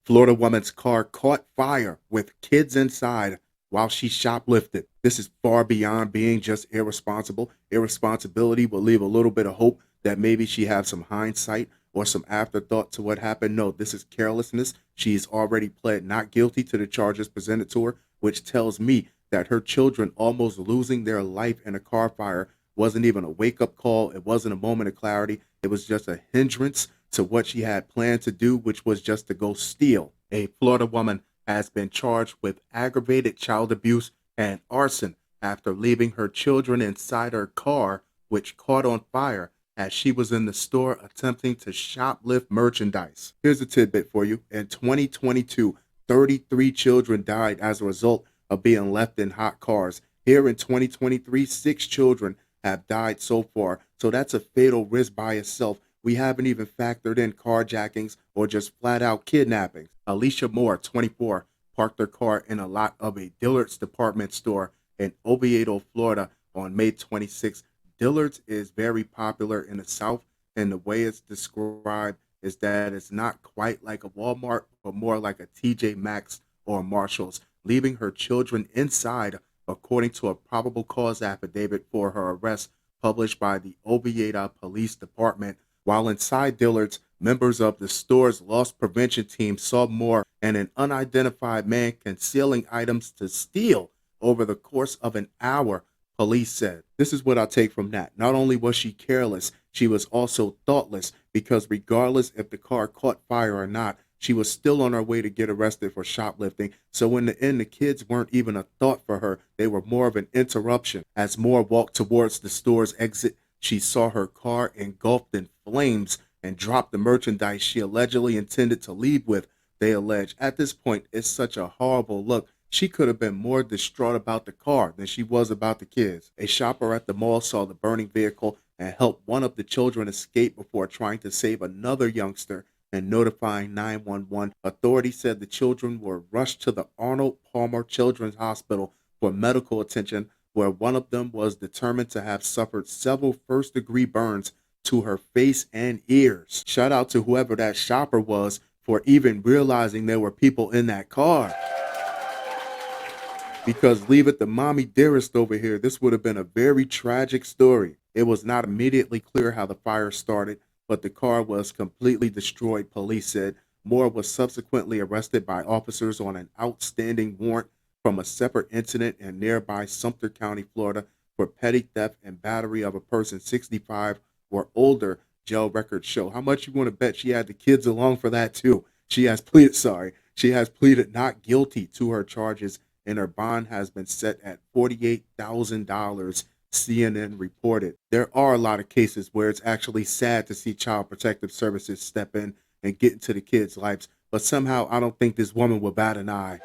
Florida woman's car caught fire with kids inside while she shoplifted. This is far beyond being just irresponsible. Irresponsibility will leave a little bit of hope that maybe she had some hindsight or some afterthought to what happened. No, this is carelessness. She's already pled not guilty to the charges presented to her, which tells me that her children almost losing their life in a car fire wasn't even a wake up call. It wasn't a moment of clarity. It was just a hindrance to what she had planned to do, which was just to go steal. A Florida woman has been charged with aggravated child abuse and arson after leaving her children inside her car, which caught on fire as she was in the store attempting to shoplift merchandise. Here's a tidbit for you. In 2022, 33 children died as a result of being left in hot cars. Here in 2023, 6 children have died so far. So that's a fatal risk by itself. We haven't even factored in carjackings or just flat out kidnappings. Alicia Moore, 24, parked her car in a lot of a Dillard's department store in Oviedo, Florida on May 26. Dillard's is very popular in the South, and the way it's described is that it's not quite like a Walmart, but more like a TJ Maxx or a Marshall's. Leaving her children inside, according to a probable cause affidavit for her arrest published by the Oviedo Police Department. While inside Dillard's, members of the store's loss prevention team saw Moore and an unidentified man concealing items to steal over the course of an hour, police said. This is what I take from that. Not only was she careless, she was also thoughtless, because regardless if the car caught fire or not, she was still on her way to get arrested for shoplifting. So in the end, the kids weren't even a thought for her. They were more of an interruption. As Moore walked towards the store's exit, she saw her car engulfed in flames and dropped the merchandise she allegedly intended to leave with, they allege. At this point, it's such a horrible look. She could have been more distraught about the car than she was about the kids. A shopper at the mall saw the burning vehicle and helped one of the children escape before trying to save another youngster and notifying 911. Authorities said the children were rushed to the Arnold Palmer Children's Hospital for medical attention, where one of them was determined to have suffered several first-degree burns to her face and ears. Shout out to whoever that shopper was for even realizing there were people in that car. Because leave it to mommy dearest over here, this would have been a very tragic story. It was not immediately clear how the fire started, but the car was completely destroyed, police said. Moore was subsequently arrested by officers on an outstanding warrant from a separate incident in nearby Sumter County, Florida, for petty theft and battery of a person 65 or older, jail records show. How much you want to bet she had the kids along for that too? She has pleaded not guilty to her charges, and her bond has been set at $48,000, CNN reported. There are a lot of cases where it's actually sad to see Child Protective Services step in and get into the kids' lives, but somehow I don't think this woman will bat an eye.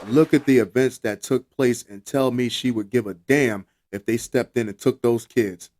Look at the events that took place and tell me she would give a damn if they stepped in and took those kids.